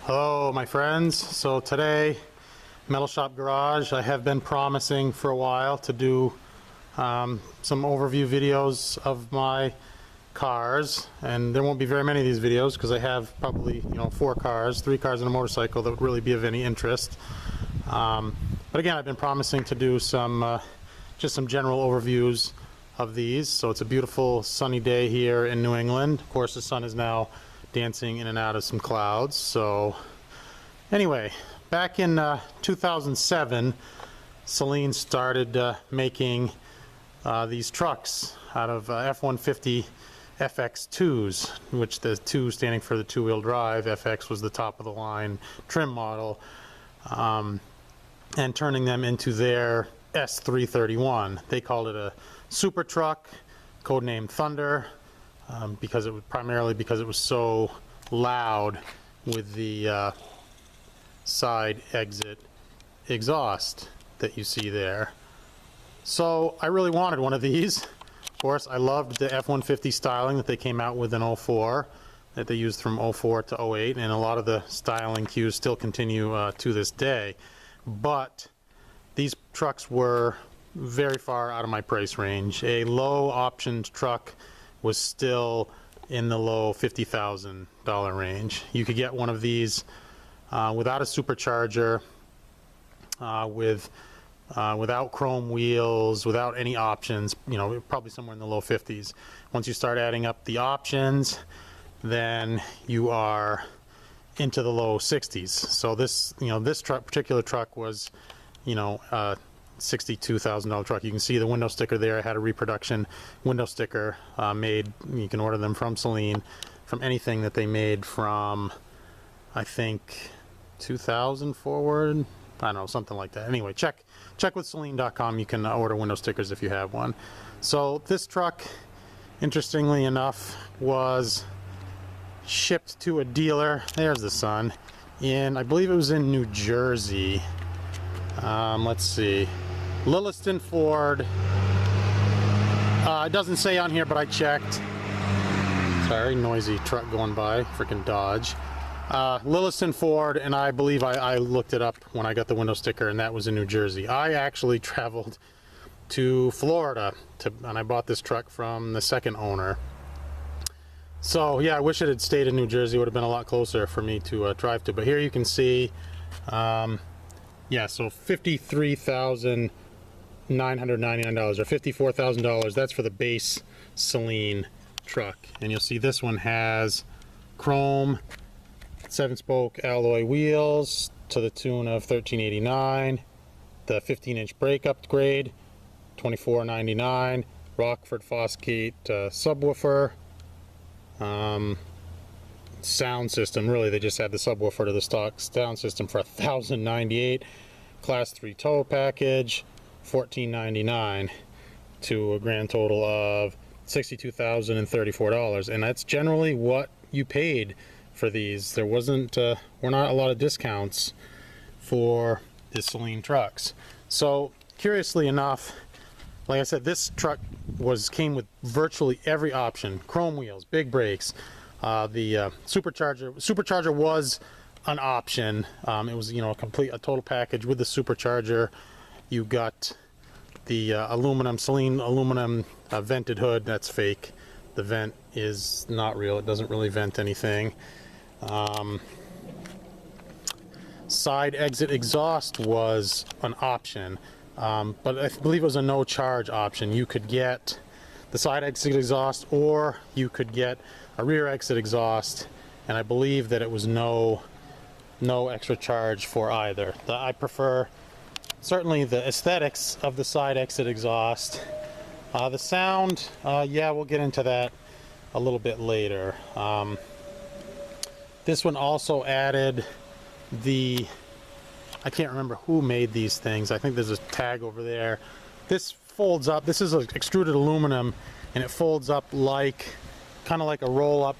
Hello my friends. So today, Metal Shop Garage, I have been promising for a while to do some overview videos of my cars, and there won't be very many of these videos because I have probably 4 cars, 3 cars and a motorcycle that would really be of any interest. But again, I've been promising to do some just some general overviews of these. So it's a beautiful sunny day here in New England. Of course the sun is now dancing in and out of some clouds. So anyway, back in 2007, Saleen started making these trucks out of F-150 FX2s, which the 2 standing for the two-wheel drive. FX was the top of the line trim model, and turning them into their S331. They called it a Supertruck, codenamed Thunder, because it was primarily because it was so loud with the side exit exhaust that you see there. So I really wanted one of these. Of course, I loved the F-150 styling that they came out with in 04, that they used from 04 to 08, and a lot of the styling cues still continue to this day. But these trucks were very far out of my price range. A low optioned truck was still in the low $50,000 range. You could get one of these without a supercharger, without chrome wheels, without any options, probably somewhere in the low 50s. Once you start adding up the options, then you are into the low 60s. So this, this particular truck was, $62,000 truck. You can see the window sticker there. I had a reproduction window sticker made. You can order them from Saleen, from anything that they made from, I think, 2000 forward. I don't know, something like that. Anyway, check with Saleen.com. You can order window stickers if you have one. So this truck, interestingly enough, was shipped to a dealer. There's the sun. I believe it was in New Jersey. Let's see, Lilliston Ford. It doesn't say on here, but I checked. Sorry, noisy truck going by, freaking Dodge. Lilliston Ford, and I believe I looked it up when I got the window sticker, and that was in New Jersey. I actually traveled to Florida and I bought this truck from the second owner. So yeah, I wish it had stayed in New Jersey. It would have been a lot closer for me to drive to. But here you can see, yeah, so $53,999 or $54,000. That's for the base Saleen truck. And you'll see this one has chrome 7-spoke alloy wheels to the tune of $1,389. The 15-inch brake upgrade, $24.99. Rockford Fosgate subwoofer. Sound system, really they just had the subwoofer to the stock sound system for $1,098. Class 3 tow package, $1,499, to a grand total of $62,034. And that's generally what you paid for these. There were not a lot of discounts for the Saleen trucks. So curiously enough, like I said, this truck came with virtually every option: chrome wheels, big brakes. The supercharger was an option. It was a total package with the supercharger. You got the Saleen aluminum vented hood. That's fake. The vent is not real. It doesn't really vent anything. Side exit exhaust was an option, but I believe it was a no charge option. You could get the side exit exhaust, or you could get a rear exit exhaust, and I believe that it was no extra charge for either. I prefer certainly the aesthetics of the side exit exhaust. The sound, yeah, we'll get into that a little bit later. This one also added I can't remember who made these things. I think there's a tag over there. This folds up. This is an extruded aluminum, and it folds up kind of like a roll-up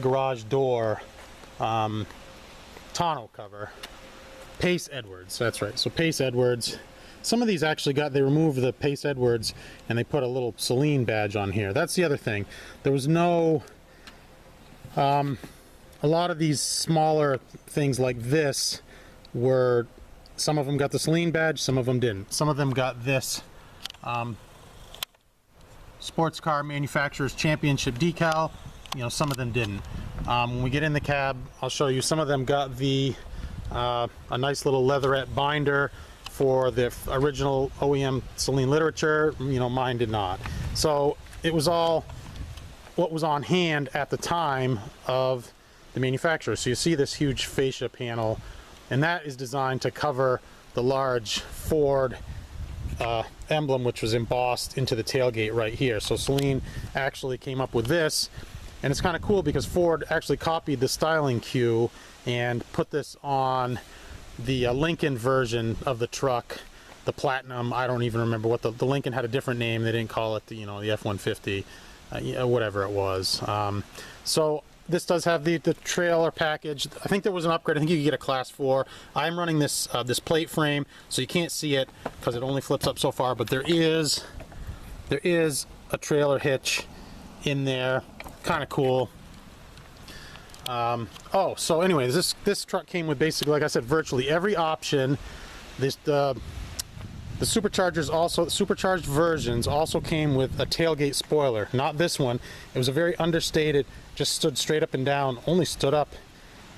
garage door tonneau cover. Pace Edwards, that's right. So Pace Edwards. Some of these actually they removed the Pace Edwards and they put a little Saleen badge on here. That's the other thing. There was no a lot of these smaller things like this were, some of them got the Saleen badge, some of them didn't. Some of them got this sports car manufacturer's championship decal, you know, some of them didn't. When we get in the cab, I'll show you. Some of them got the a nice little leatherette binder for the original OEM Saleen literature. You know, mine did not. So it was all what was on hand at the time of the manufacturer. So you see this huge fascia panel, and that is designed to cover the large Ford emblem, which was embossed into the tailgate right here. So Saleen actually came up with this, and it's kind of cool because Ford actually copied the styling cue and put this on the Lincoln version of the truck, the Platinum. I don't even remember what the Lincoln had a different name. They didn't call it the, you know, the F-150, whatever it was. So this does have the trailer package. I think there was an upgrade. I think you could get a Class 4. I'm running this this plate frame, so you can't see it because it only flips up so far. But there is a trailer hitch in there. Kind of cool. Oh, so anyways, this truck came with basically, like I said, virtually every option. The superchargers also, the supercharged versions also came with a tailgate spoiler. Not this one. It was a very understated, just stood straight up and down, only stood up,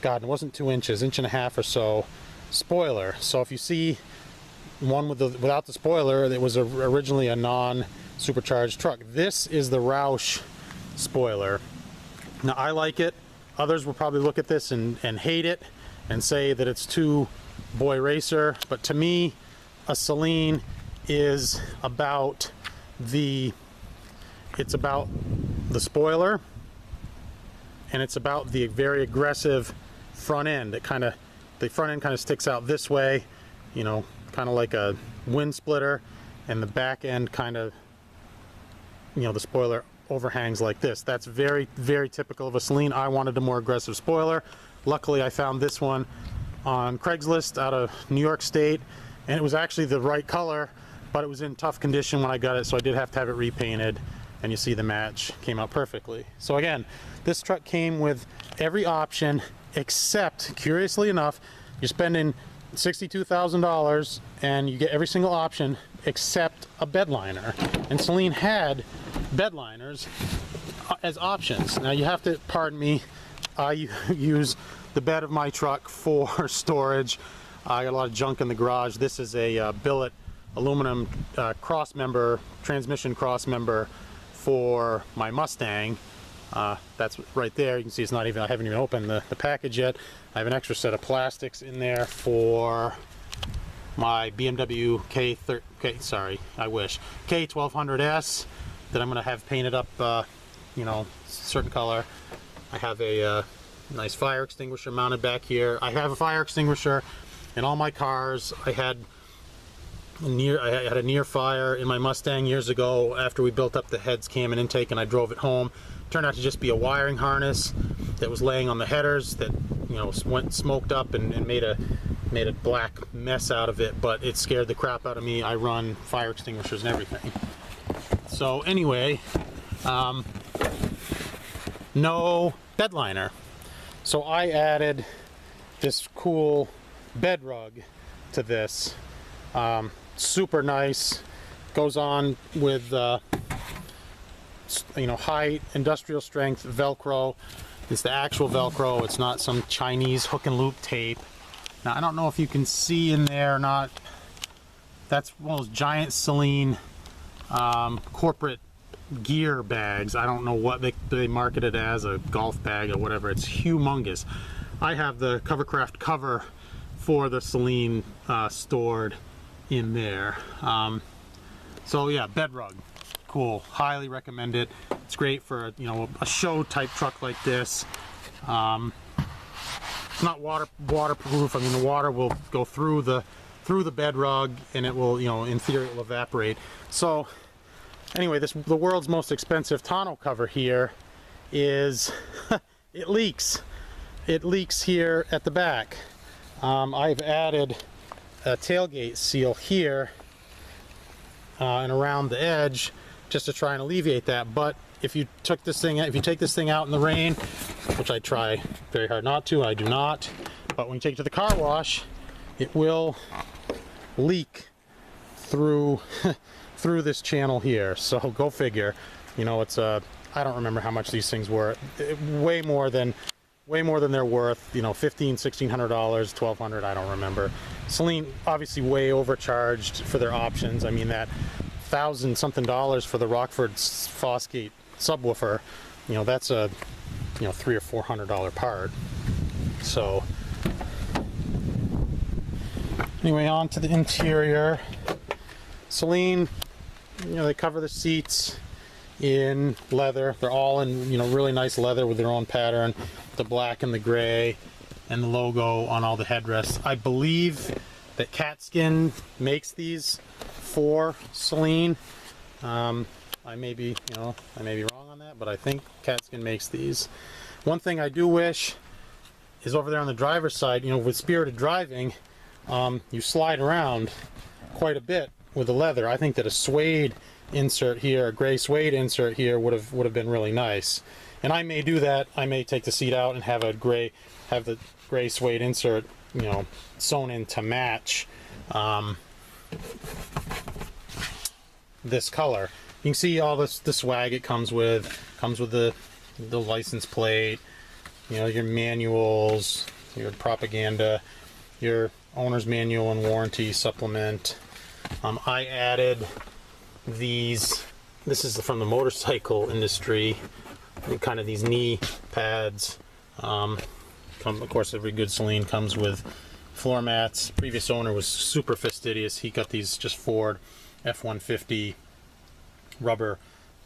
God, it wasn't 2 inches, inch and a half or so, spoiler. So if you see one with without the spoiler, it was originally a non-supercharged truck. This is the Roush spoiler. Now I like it. Others will probably look at this and hate it and say that it's too boy racer, but to me, a Saleen is about it's about the spoiler, and it's about the very aggressive front end. The front end kind of sticks out this way, you know, kind of like a wind splitter, and the back end kind of, you know, the spoiler overhangs like this. That's very, very typical of a Saleen. I wanted a more aggressive spoiler. Luckily, I found this one on Craigslist out of New York State, and it was actually the right color, but it was in tough condition when I got it, so I did have to have it repainted, and you see the match came out perfectly. So again, this truck came with every option except, curiously enough, you're spending $62,000 and you get every single option except a bed liner. And Saleen had bed liners as options. Now you have to pardon me, I use the bed of my truck for storage. I got a lot of junk in the garage. This is a billet aluminum cross member, transmission cross member for my Mustang. That's right there. You can see it's not even, I haven't even opened the package yet. I have an extra set of plastics in there for my BMW K1200S that I'm going to have painted up, you know, certain color. I have a nice fire extinguisher mounted back here. I have a fire extinguisher in all my cars. I had a near fire in my Mustang years ago after we built up the heads, cam, and intake, and I drove it home. Turned out to just be a wiring harness that was laying on the headers that, you know, went smoked up and made a black mess out of it, but it scared the crap out of me. I run fire extinguishers and everything. So anyway, no bed liner. So I added this cool bed rug to this. Super nice. Goes on with you know, high industrial strength Velcro. It's the actual Velcro. It's not some Chinese hook and loop tape. Now I don't know if you can see in there or not. That's one of those giant Saleen corporate gear bags. I don't know what they market it as, a golf bag or whatever. It's humongous. I have the Covercraft cover for the Saleen stored in there. So yeah, bed rug, cool. Highly recommend it. It's great for, you know, a show type truck like this. It's not waterproof. I mean, the water will go through the bed rug, and it will, you know, in theory, it will evaporate. So anyway, the world's most expensive tonneau cover here is it leaks. It leaks here at the back. I've added a tailgate seal here and around the edge just to try and alleviate that. But if you take this thing out in the rain, which I try very hard not to. I do not. But when you take it to the car wash, it will leak through through this channel here. So go figure. You know, it's I don't remember how much these things were. Way more than they're worth. You know, $1,500, $1,600, $1,200. I don't remember. Saleen obviously way overcharged for their options. I mean, that $1,000-something for the Rockford Fosgate subwoofer. You know, that's a $300 or $400 part. So anyway, on to the interior. Saleen, you know, they cover the seats in leather. They're all in, you know, really nice leather with their own pattern, the black and the gray, and the logo on all the headrests. I believe that Catskin makes these for Saleen. I may be wrong on that, but I think Catskin makes these. One thing I do wish is over there on the driver's side, you know, with spirited driving, you slide around quite a bit with the leather. I think that a suede insert here, a gray suede insert here would have been really nice. And I may do that. I may take the seat out and have the gray suede insert, you know, sewn in to match this color. You can see all the swag it comes with. Comes with the license plate, you know, your manuals, your propaganda, your owner's manual and warranty supplement. I added these. This is from the motorcycle industry. Kind of these knee pads. Of course, every good Saleen comes with floor mats. Previous owner was super fastidious. He got these just Ford F-150 rubber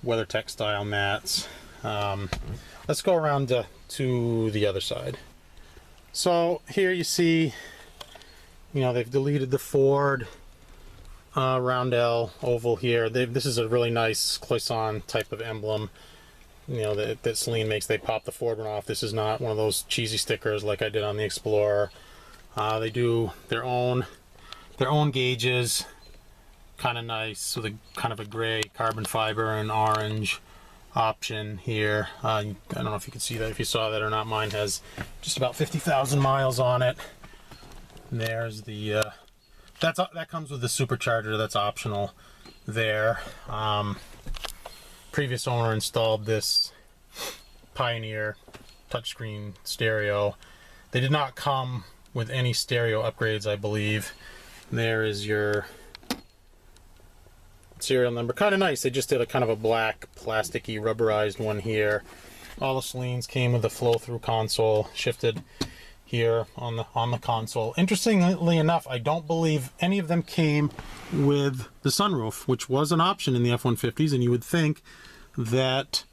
WeatherTech style mats. Let's go around to the other side. So here you see, you know, they've deleted the Ford roundel oval here. This is a really nice Cloisonne type of emblem, you know, that Saleen makes. They pop the Ford one off. This is not one of those cheesy stickers like I did on the Explorer. They do their own gauges, kind of nice, with a kind of a gray carbon fiber and orange option here. I don't know if you can see that, if you saw that or not. Mine has just about 50,000 miles on it. And there's the that comes with the supercharger. That's optional there. Previous owner installed this Pioneer touchscreen stereo. They did not come with any stereo upgrades, I believe. There is your serial number. Kind of nice. They just did a kind of a black plasticky rubberized one here. All the Saleens came with a flow-through console, shifted here on the console. Interestingly enough, I don't believe any of them came with the sunroof, which was an option in the F-150s, and you would think that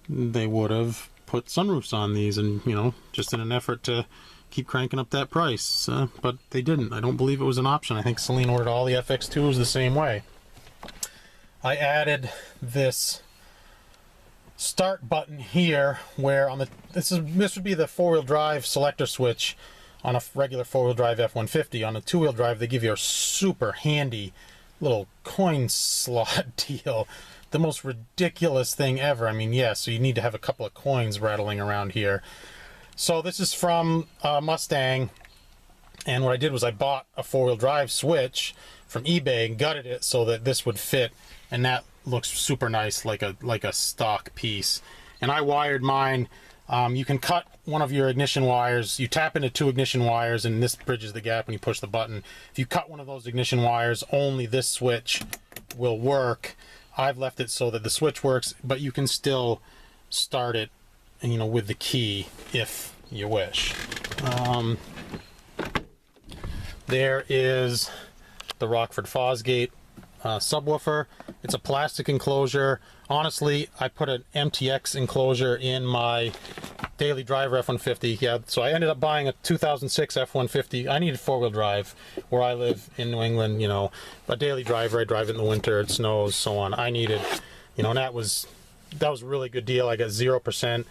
they would have put sunroofs on these, and, you know, just in an effort to keep cranking up that price, but they didn't. I don't believe it was an option. I think Saleen ordered all the FX2s the same way. I added this start button here, where on the this would be the four-wheel drive selector switch on a regular four-wheel drive F-150. On a two-wheel drive, they give you a super handy little coin slot deal. The most ridiculous thing ever. I mean, yeah, so you need to have a couple of coins rattling around here. So this is from Mustang, and what I did was I bought a four-wheel drive switch from eBay and gutted it so that this would fit, and that looks super nice, like a stock piece. And I wired mine. You can cut one of your ignition wires. You tap into two ignition wires, and this bridges the gap when you push the button. If you cut one of those ignition wires, only this switch will work. I've left it so that the switch works, but you can still start it, you know, with the key if you wish. There is the Rockford Fosgate subwoofer. It's a plastic enclosure. Honestly, I put an MTX enclosure in my daily driver F-150. Yeah, so I ended up buying a 2006 F-150. I needed four-wheel drive where I live in New England, you know, a daily driver. I drive it in the winter, it snows, so on. I needed, you know, and that was a really good deal. I got 0%,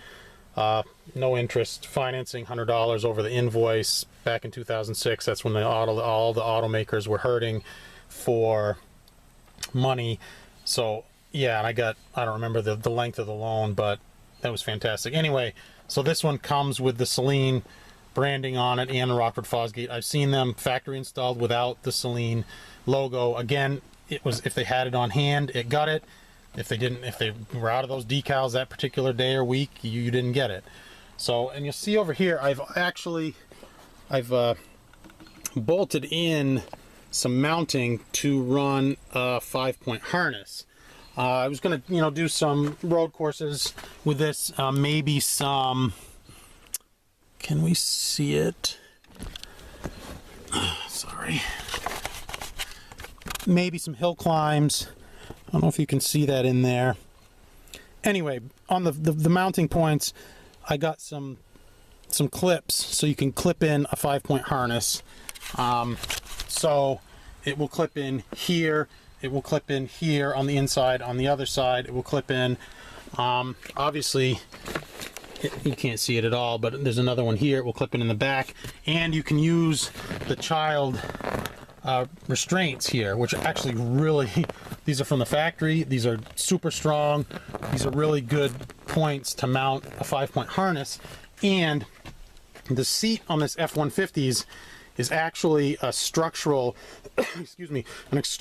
no interest, financing $100 over the invoice back in 2006. That's when all the automakers were hurting for money. So yeah, and I don't remember the length of the loan, but that was fantastic. Anyway, So this one comes with the Saleen branding on it and the Rockford Fosgate. I've seen them factory installed without the Saleen logo. Again, it was, if they had it on hand, it got it. If they didn't, if they were out of those decals that particular day or week, you didn't get it. So, and you'll see over here, I've bolted in some mounting to run a 5-point harness. I was going to, do some road courses with this, maybe some, can we see it? Sorry. Maybe some hill climbs. I don't know if you can see that in there. Anyway, on the mounting points, I got some clips so you can clip in a 5-point harness. So it will clip in here, it will clip in here on the inside, on the other side it will clip in. Obviously you can't see it at all, but there's another one here, it will clip in the back, and you can use the child restraints here, which are actually really, these are from the factory, these are super strong, these are really good points to mount a 5-point harness. And the seat on this F-150s is actually a structural, excuse me,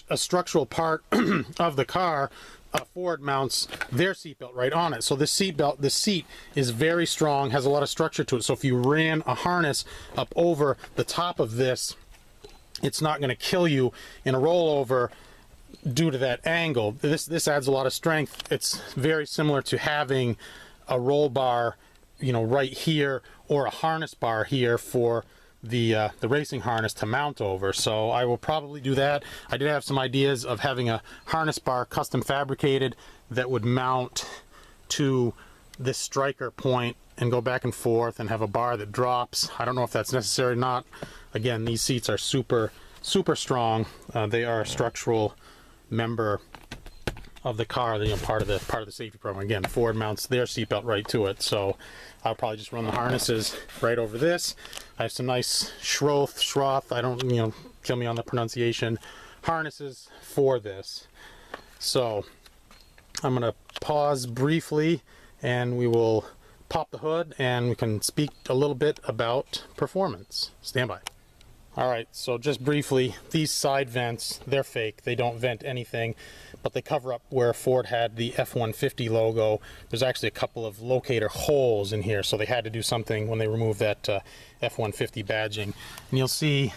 a structural part of the car. Ford mounts their seatbelt right on it. So this seatbelt, the seat is very strong, has a lot of structure to it. So if you ran a harness up over the top of this, it's not going to kill you in a rollover due to that angle. This adds a lot of strength. It's very similar to having a roll bar, right here, or a harness bar here for the racing harness to mount over. So I will probably do that. I did have some ideas of having a harness bar custom fabricated that would mount to this striker point and go back and forth and have a bar that drops. I don't know if that's necessary or not. Again, these seats are super strong. They are a structural member of the car, part of the safety program. Again, Ford mounts their seatbelt right to it, so I'll probably just run the harnesses right over this. I have some nice Schroth, I don't, kill me on the pronunciation, harnesses for this. So I'm gonna pause briefly and we will pop the hood and we can speak a little bit about performance. Stand by. All right, so just briefly, these side vents, they're fake. They don't vent anything, but they cover up where Ford had the F-150 logo. There's actually a couple of locator holes in here, so they had to do something when they removed that F-150 badging. And you'll see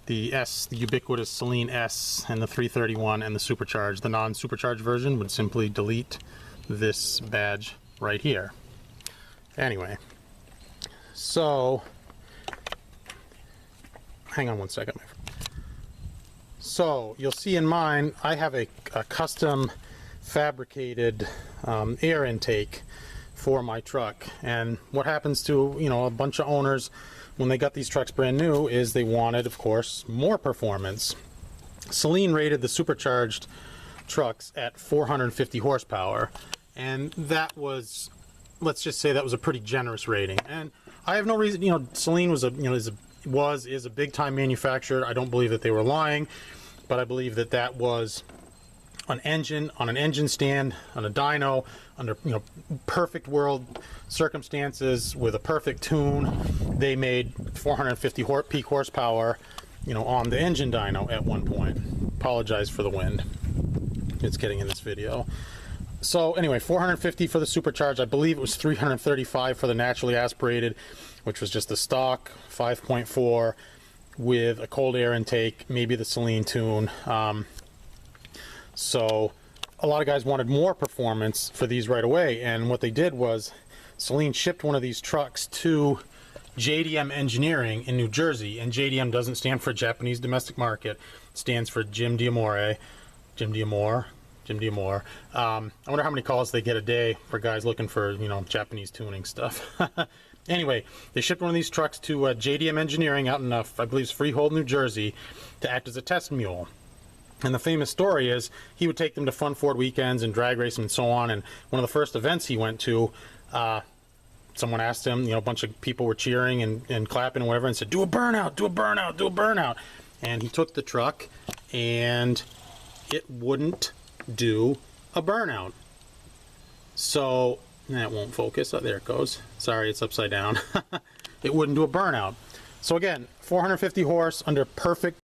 the ubiquitous Saleen S and the 331 and the supercharged. The non-supercharged version would simply delete this badge right here. Anyway, so hang on one second. So you'll see in mine, I have a custom fabricated air intake for my truck. And what happens to, a bunch of owners when they got these trucks brand new is they wanted, of course, more performance. Saleen rated the supercharged trucks at 450 horsepower. And that was, let's just say that was a pretty generous rating. And I have no reason, Saleen was is a big time manufacturer. I don't believe that they were lying, but I believe that that was an engine on an engine stand on a dyno under perfect world circumstances with a perfect tune. They made 450 peak horsepower on the engine dyno at one point. Apologize for the wind, it's getting in this video. So anyway, 450 for the supercharged. I believe it was 335 for the naturally aspirated, which was just the stock 5.4 with a cold air intake, maybe the Saleen tune. So a lot of guys wanted more performance for these right away, and what they did was Saleen shipped one of these trucks to JDM Engineering in New Jersey, and JDM doesn't stand for Japanese Domestic Market, it stands for Jim D'Amore. I wonder how many calls they get a day for guys looking for, Japanese tuning stuff. Anyway, they shipped one of these trucks to JDM Engineering out in, I believe, Freehold, New Jersey, to act as a test mule. And the famous story is he would take them to fun Ford weekends and drag race and so on. And one of the first events he went to, someone asked him, a bunch of people were cheering and clapping and whatever, and said, do a burnout, do a burnout, do a burnout. And he took the truck and it wouldn't do a burnout. So That won't focus. Oh, there it goes. Sorry, it's upside down. It wouldn't do a burnout. So again, 450 horse under perfect